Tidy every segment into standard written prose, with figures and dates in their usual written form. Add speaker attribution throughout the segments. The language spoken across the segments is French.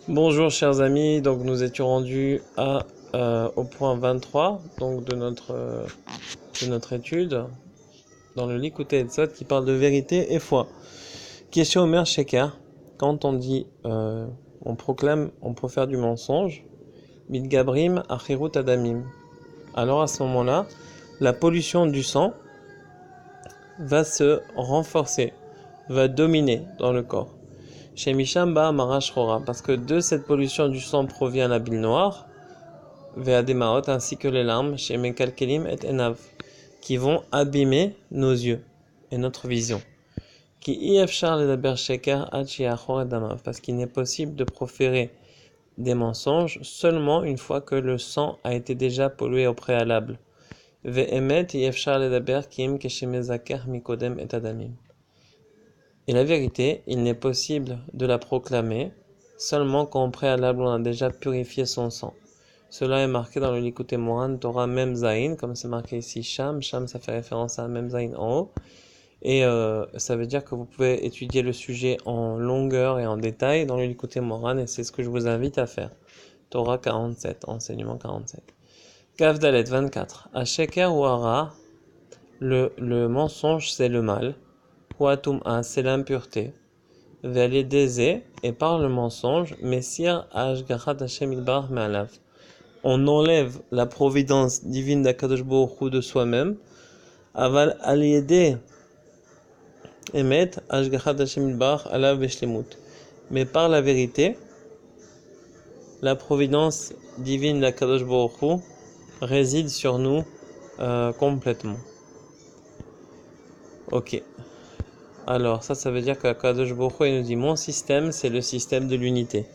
Speaker 1: Bonjour chers amis, donc nous étions rendus au point 23 donc de notre étude dans le Likutei Etzot qui parle de vérité et foi. Question Omer Sheker, quand on dit, on proclame, on profère du mensonge, Midgabrim Achirut Adamim. Alors à ce moment-là, la pollution du sang va se renforcer, va dominer dans le corps. Chez Mishamba Marash Rora, parce que de cette pollution du sang provient la bile noire, Ve'ademaot, ainsi que les larmes, chez Mekalkelim et Enav, qui vont abîmer nos yeux et notre vision. Qui Iefchar ledaber sheker ad shiachor et damav, parce qu'il n'est possible de proférer des mensonges seulement une fois que le sang a été déjà pollué au préalable. Ve'emet Iefchar ledaber kim keshemezaker mikodem et adamim. Et la vérité, il n'est possible de la proclamer seulement quand au préalable on a déjà purifié son sang. Cela est marqué dans le Likutei Moharan Torah Mem Zayin, comme c'est marqué ici Sham. Sham, ça fait référence à Mem Zayin en haut. Et ça veut dire que vous pouvez étudier le sujet en longueur et en détail dans le Likutei Moharan, et c'est ce que je vous invite à faire. Torah 47, enseignement 47. Kaf Dalet 24. A Sheker ou Hara, le mensonge c'est le mal. Huatum'a, c'est l'impureté. Ve'aledeze, et par le mensonge, Messir Ashgarat Hashem Ilbar Me'alav. On enlève la providence divine d'Akadosh Baruch Hu de soi-même. Aval aliede emet Ashgarat Hashem Ilbar Alav Veshlemut. Mais par la vérité, la providence divine d'Akadosh Baruch Hu réside sur nous complètement. Ok. Alors, ça veut dire qu'Akadosh Baruch Hu, il nous dit, mon système, c'est le système de l'unité.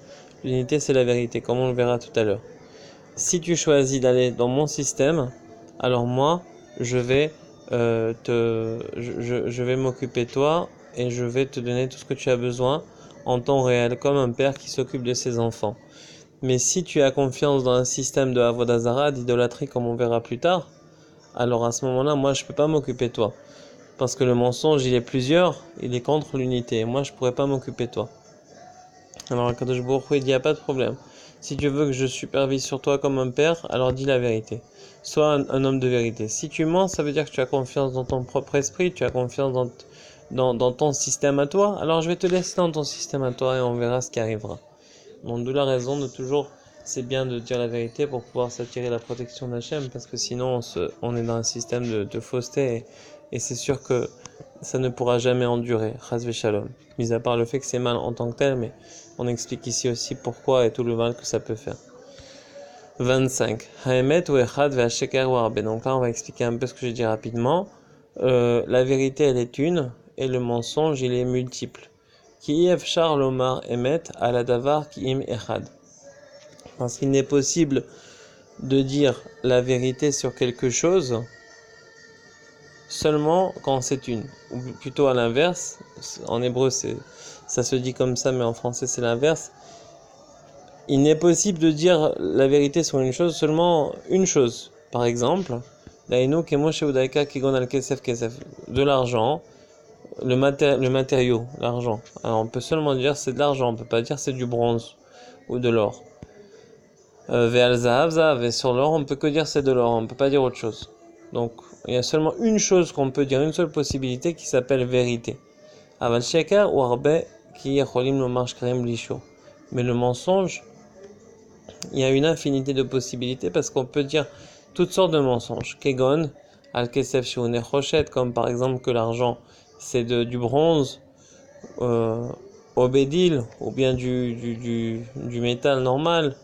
Speaker 1: L'unité, c'est la vérité, comme on le verra tout à l'heure. Si tu choisis d'aller dans mon système, alors moi, je vais je vais m'occuper de toi et je vais te donner tout ce que tu as besoin en temps réel, comme un père qui s'occupe de ses enfants. Mais si tu as confiance dans un système de Avodah Zarah, d'idolâtrie, comme on verra plus tard, alors à ce moment-là, moi, je peux pas m'occuper de toi. Parce que le mensonge, il est plusieurs, il est contre l'unité. Et moi, je pourrais pas m'occuper de toi. Alors, Akadosh Baruch Hu, il dit, il n'y a pas de problème. Si tu veux que je supervise sur toi comme un père, alors dis la vérité. Sois un homme de vérité. Si tu mens, ça veut dire que tu as confiance dans ton propre esprit, tu as confiance dans ton système à toi. Alors, je vais te laisser dans ton système à toi et on verra ce qui arrivera. Donc, d'où la raison de toujours, c'est bien de dire la vérité pour pouvoir s'attirer la protection d'Hachem, parce que sinon, on est dans un système de fausseté et c'est sûr que ça ne pourra jamais endurer, chas v'shalom. Mis à part le fait que c'est mal en tant que tel, mais on explique ici aussi pourquoi et tout le mal que ça peut faire. 25. Haemet ou echad ve'asheker ou arbe. Donc là, on va expliquer un peu ce que j'ai dit rapidement. La vérité, elle est une, et le mensonge, il est multiple. Ki efshar lomar emet ala davar ki im echad. Parce qu'il n'est possible de dire la vérité sur quelque chose seulement quand c'est une, ou plutôt à l'inverse. En hébreu ça se dit comme ça, mais en français c'est l'inverse. Il n'est possible de dire la vérité sur une chose, seulement une chose. Par exemple, de l'argent, le matériau, l'argent. Alors on peut seulement dire c'est de l'argent, on peut pas dire c'est du bronze ou de l'or. Et sur l'or, on peut que dire c'est de l'or, on peut pas dire autre chose. Donc, il y a seulement une chose qu'on peut dire, une seule possibilité qui s'appelle vérité. Aval sheker ou arbe ki yacholim lomar shkarim lisho. Mais le mensonge, il y a une infinité de possibilités parce qu'on peut dire toutes sortes de mensonges. Kegon, al kesef shouner choshet, comme par exemple que l'argent c'est du bronze, au bédil, ou bien du métal normal,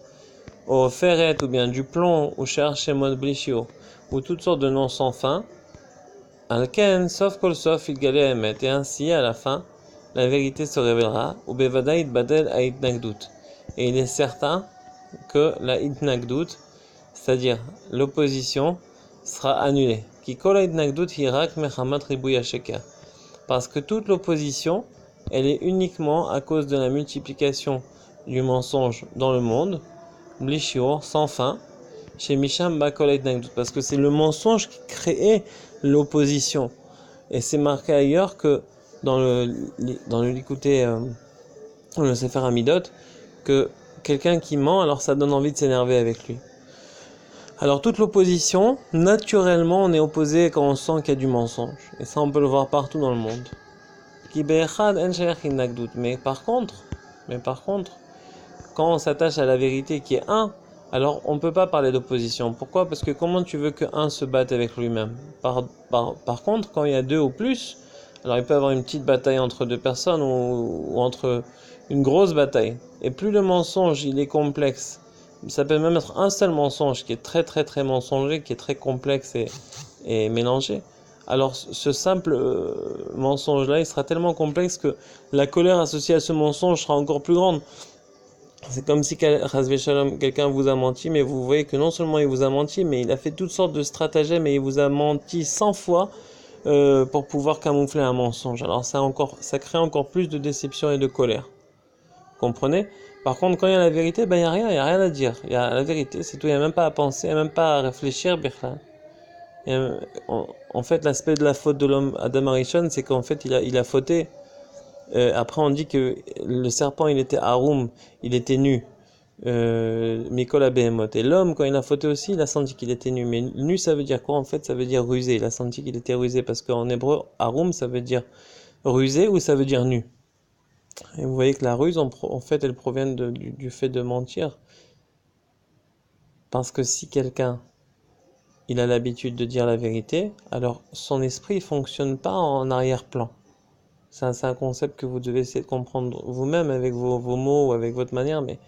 Speaker 1: au ferret, ou bien du plomb, ou cherche mode blishio, ou toutes sortes de noms sans fin. Alken, sauf kol sof, il galait à émettre, et ainsi, à la fin, la vérité se révélera, ou bevadaït badel a itnagdout. Et il est certain que la itnagdout, c'est-à-dire l'opposition, sera annulée. Ki kol itnagdout hirak mechamat ribouya sheker. Parce que toute l'opposition, elle est uniquement à cause de la multiplication du mensonge dans le monde, blishio, sans fin, chez Misham Bakol itnagdout, parce que c'est le mensonge qui crée l'opposition. Et c'est marqué ailleurs que dans le Likutei, le Sefer Hamidot, que quelqu'un qui ment, alors ça donne envie de s'énerver avec lui. Alors toute l'opposition, naturellement, on est opposé quand on sent qu'il y a du mensonge. Et ça, on peut le voir partout dans le monde. Mais par contre, quand on s'attache à la vérité qui est un, alors on ne peut pas parler d'opposition. Pourquoi? Parce que comment tu veux que un se batte avec lui-même? Par contre, quand il y a deux ou plus, alors il peut y avoir une petite bataille entre deux personnes ou entre une grosse bataille. Et plus le mensonge il est complexe, ça peut même être un seul mensonge qui est très très très mensonger, qui est très complexe et mélangé. Alors ce simple mensonge-là, il sera tellement complexe que la colère associée à ce mensonge sera encore plus grande. C'est comme si quelqu'un vous a menti, mais vous voyez que non seulement il vous a menti, mais il a fait toutes sortes de stratagèmes et il vous a menti 100 fois pour pouvoir camoufler un mensonge. Alors ça crée encore plus de déception et de colère. Comprenez? Par contre, quand il y a la vérité, il n'y a rien à dire. Il y a la vérité, c'est tout. Il n'y a même pas à penser, il n'y a même pas à réfléchir. En fait, l'aspect de la faute de l'homme Adam Arishon, c'est qu'en fait, il a fauté. Après, on dit que le serpent, il était haroum, il était nu. Mikola Behemoth. Et l'homme, quand il a fauté aussi, il a senti qu'il était nu. Mais nu, ça veut dire quoi? En fait, ça veut dire rusé. Il a senti qu'il était rusé parce qu'en hébreu, haroum, ça veut dire rusé ou ça veut dire nu. Et vous voyez que la ruse, en fait, elle provient du fait de mentir. Parce que si quelqu'un, il a l'habitude de dire la vérité, alors son esprit ne fonctionne pas en arrière-plan. C'est un concept que vous devez essayer de comprendre vous-même avec vos mots ou avec votre manière, mais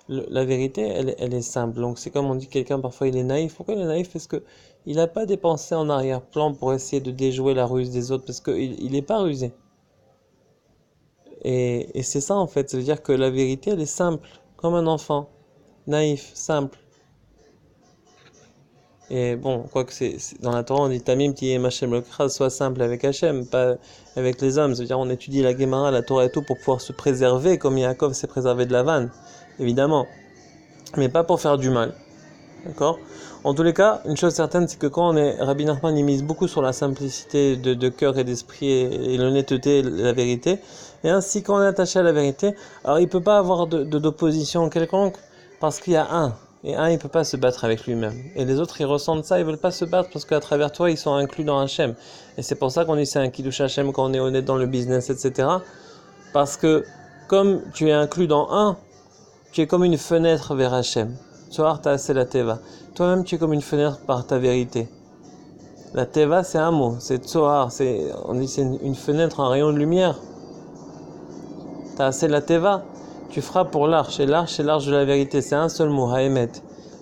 Speaker 1: la vérité, elle est simple. Donc c'est comme on dit quelqu'un, parfois il est naïf. Pourquoi il est naïf? Parce que il n'a pas dépensé en arrière-plan pour essayer de déjouer la ruse des autres, parce qu'il n'est pas rusé. Et c'est ça en fait, ça veut dire que la vérité, elle est simple, comme un enfant, naïf, simple. Et bon, quoique dans la Torah, on dit Tamim Tiyem Hashem Lokra, soit simple avec Hashem, pas avec les hommes. C'est-à-dire, on étudie la Gemara, la Torah et tout pour pouvoir se préserver, comme Yaakov s'est préservé de la vanne, évidemment. Mais pas pour faire du mal. D'accord? En tous les cas, une chose certaine, c'est que quand on est, Rabbi Nachman, il mise beaucoup sur la simplicité de cœur et d'esprit et l'honnêteté et la vérité. Et ainsi, quand on est attaché à la vérité, alors il ne peut pas avoir d'opposition quelconque parce qu'il y a un. Et un, il ne peut pas se battre avec lui-même. Et les autres, ils ressentent ça, ils ne veulent pas se battre parce qu'à travers toi, ils sont inclus dans Hachem. Et c'est pour ça qu'on dit c'est un Kiddush Hachem quand on est honnête dans le business, etc. Parce que comme tu es inclus dans un, tu es comme une fenêtre vers Hachem. Tzohar ta'aseh la teva. Toi-même, tu es comme une fenêtre par ta vérité. La teva, c'est un mot, c'est Tzohar, on dit c'est une fenêtre, un rayon de lumière. Ta'aseh la teva. Tu frappes pour l'arche, et l'arche, c'est l'arche de la vérité, c'est un seul mot, haemet.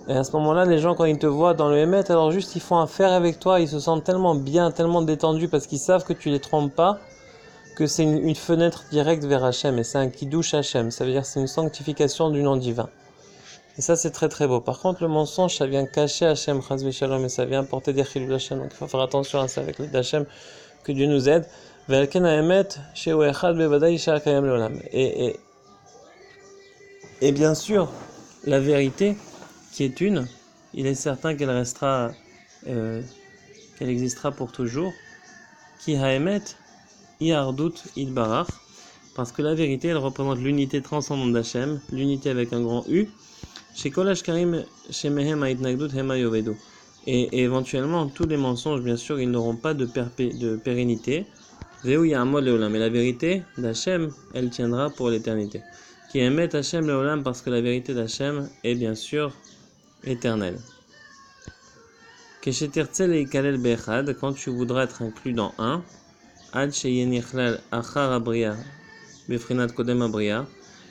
Speaker 1: Et à ce moment-là, les gens, quand ils te voient dans le Hémet, alors juste ils font affaire avec toi, ils se sentent tellement bien, tellement détendus parce qu'ils savent que tu les trompes pas, que c'est une fenêtre directe vers Hachem, et c'est un kiddush Hachem, ça veut dire que c'est une sanctification du nom divin. Et ça, c'est très très beau. Par contre, le mensonge, ça vient cacher Hachem, chas v'shalom, et ça vient porter des chilul Hachem, donc il faut faire attention à ça avec l'aide d'Hachem, que Dieu nous aide. Et bien sûr, la vérité, qui est une, il est certain qu'elle restera, qu'elle existera pour toujours. Ki haemet, iardut idbarach, parce que la vérité, elle représente l'unité transcendante d'Hachem, l'unité avec un grand U. Chez Kol Ashkarim, chez Mehem Aitnagdut Hema Yovedu. Et éventuellement, tous les mensonges, bien sûr, ils n'auront pas de pérennité. Veu Ya'amod Leolam. Mais la vérité d'Hachem, elle tiendra pour l'éternité. Qui émet Hachem Leolam, parce que la vérité d'Hachem est bien sûr éternelle. Keshetertze leikalel be'echad, quand tu voudras être inclus dans un, ad sheyenichlal achar abriya befrinat kodem abriya,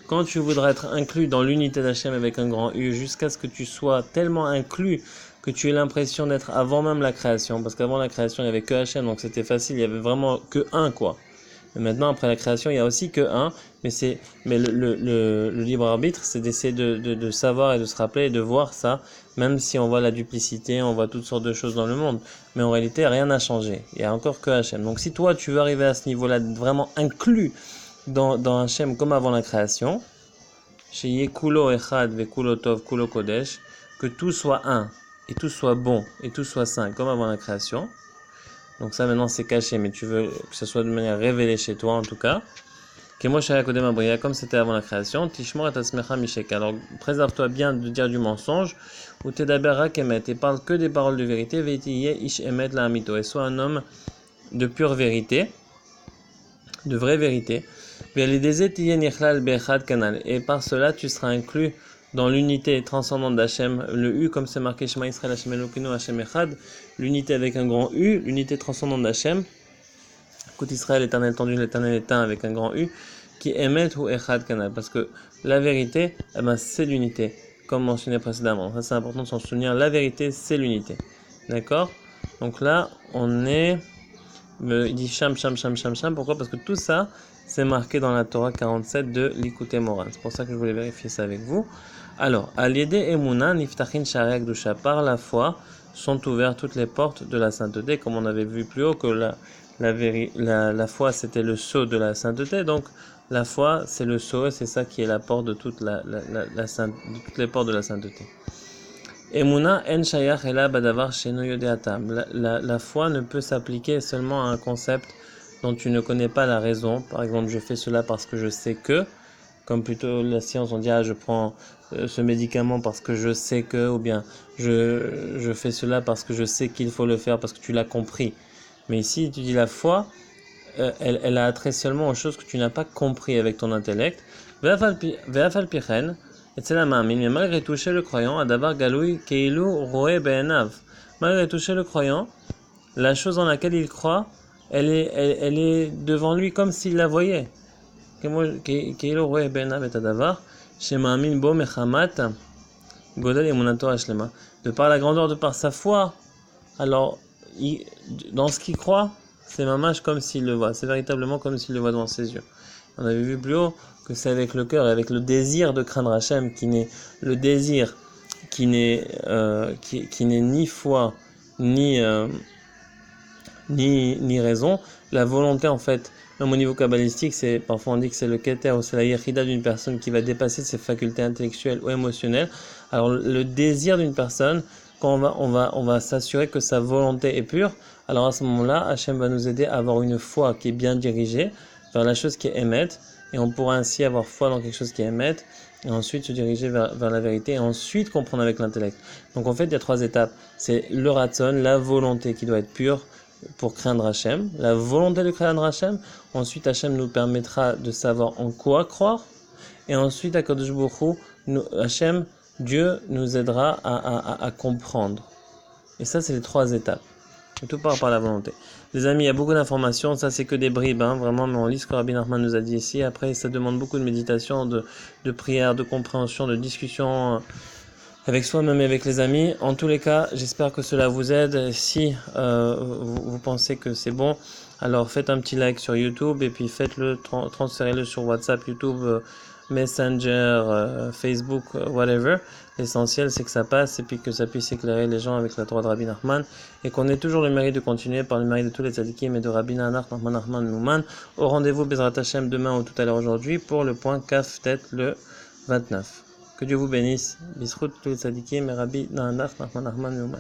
Speaker 1: quand tu voudras être inclus dans l'unité d'Hachem avec un grand U, jusqu'à ce que tu sois tellement inclus que tu aies l'impression d'être avant même la création, parce qu'avant la création il n'y avait que Hachem, donc c'était facile, il y avait vraiment que un quoi. Et maintenant, après la création, il n'y a aussi que un, mais le libre arbitre, c'est d'essayer de savoir et de se rappeler et de voir ça, même si on voit la duplicité, on voit toutes sortes de choses dans le monde. Mais en réalité, rien n'a changé. Il n'y a encore que Hachem. Donc si toi, tu veux arriver à ce niveau-là, vraiment inclus dans Hachem comme avant la création, chez Yekulo Echad Vekulo Tov Kulo Kodesh, que tout soit un, et tout soit bon, et tout soit saint, comme avant la création. Donc ça maintenant c'est caché, mais tu veux que ce soit de manière révélée chez toi en tout cas. Comme c'était avant la création, Tishmor et Tasmecha Mishek. Alors, préserve-toi bien de dire du mensonge, ou Tedaber Rakemet, et parle que des paroles de vérité, Veitiye Ish Emet la Amito, et sois un homme de pure vérité, de vraie vérité. Et par cela, tu seras inclus dans l'unité transcendante d'Hachem, le U, comme c'est marqué Shema Israël Hachem Elokeinu Hachem Echad, l'unité avec un grand U, l'unité transcendante d'Hachem. Écoute Israël, l'éternel tendu, l'éternel est un avec un grand U, qui émet ou Echad Kanal, parce que la vérité, eh ben, c'est l'unité, comme mentionné précédemment. Ça, c'est important de s'en souvenir. La vérité, c'est l'unité. D'accord? Donc là, on est. Il dit Sham. Pourquoi? Parce que tout ça, c'est marqué dans la Torah 47 de l'Ikouté Moran. C'est pour ça que je voulais vérifier ça avec vous. Alors, Aliede Emuna Niftachin Sharek Dusha, par la foi, sont ouvertes toutes les portes de la sainteté, comme on avait vu plus haut que la foi c'était le sceau de la sainteté, donc la foi c'est le sceau et c'est ça qui est la porte de toutes les portes de la sainteté. Emuna en shayach ela badavar sheno yodeatam. La foi ne peut s'appliquer seulement à un concept dont tu ne connais pas la raison. Par exemple, je fais cela parce que je sais que, comme plutôt la science on dit je prends ce médicament parce que je sais que, ou bien je fais cela parce que je sais qu'il faut le faire parce que tu l'as compris. Mais ici, tu dis la foi, elle a attrait seulement aux choses que tu n'as pas compris avec ton intellect. Ve'afal pichen, et c'est la mamine, mais malgré tout, chez le croyant, adavar galoui keilu roe be'enav. Malgré tout, chez le croyant, la chose en laquelle il croit, elle est devant lui comme s'il la voyait. Keilu roe be'enav et adavar, chez mamine bo mechamat, godel emunato hashlema. De par la grandeur, de par sa foi, alors, dans ce qu'il croit, c'est mamash comme s'il le voit. C'est véritablement comme s'il le voit devant ses yeux. On avait vu plus haut que c'est avec le cœur et avec le désir de craindre Hachem qui n'est le désir qui n'est ni foi ni raison. La volonté en fait, même au niveau kabbalistique, c'est parfois on dit que c'est le keter ou c'est la yechida d'une personne qui va dépasser ses facultés intellectuelles ou émotionnelles. Alors le désir d'une personne, quand on va s'assurer que sa volonté est pure, alors à ce moment-là, Hachem va nous aider à avoir une foi qui est bien dirigée vers la chose qui est émette, et on pourra ainsi avoir foi dans quelque chose qui est émette, et ensuite se diriger vers la vérité, et ensuite comprendre avec l'intellect. Donc en fait, il y a 3 étapes. C'est le ratzon, la volonté qui doit être pure pour craindre Hachem, la volonté de craindre Hachem, ensuite Hachem nous permettra de savoir en quoi croire, et ensuite à Kadosh Baruch Hu, Hachem, Dieu nous aidera à comprendre. Et ça, c'est les 3 étapes. Et tout part par la volonté. Les amis, il y a beaucoup d'informations. Ça, c'est que des bribes, vraiment. Mais on lit ce que Rabbi Nachman nous a dit ici. Après, ça demande beaucoup de méditation, de prière, de compréhension, de discussion avec soi-même et avec les amis. En tous les cas, j'espère que cela vous aide. Si vous pensez que c'est bon, alors faites un petit like sur YouTube et puis faites-le, transférez-le sur WhatsApp, YouTube, Messenger, Facebook, whatever. L'essentiel, c'est que ça passe et puis que ça puisse éclairer les gens avec la Torah de Rabbi Nachman et qu'on ait toujours le mérite de continuer par le mérite de tous les tzadikim et de Rabbi Nachman Nouman au rendez-vous Bezrat Hashem demain ou tout à l'heure aujourd'hui pour le point Kaf Tet le 29. Que Dieu vous bénisse. Bisrout tous les tzadikim et Rabbi Nachman Nouman.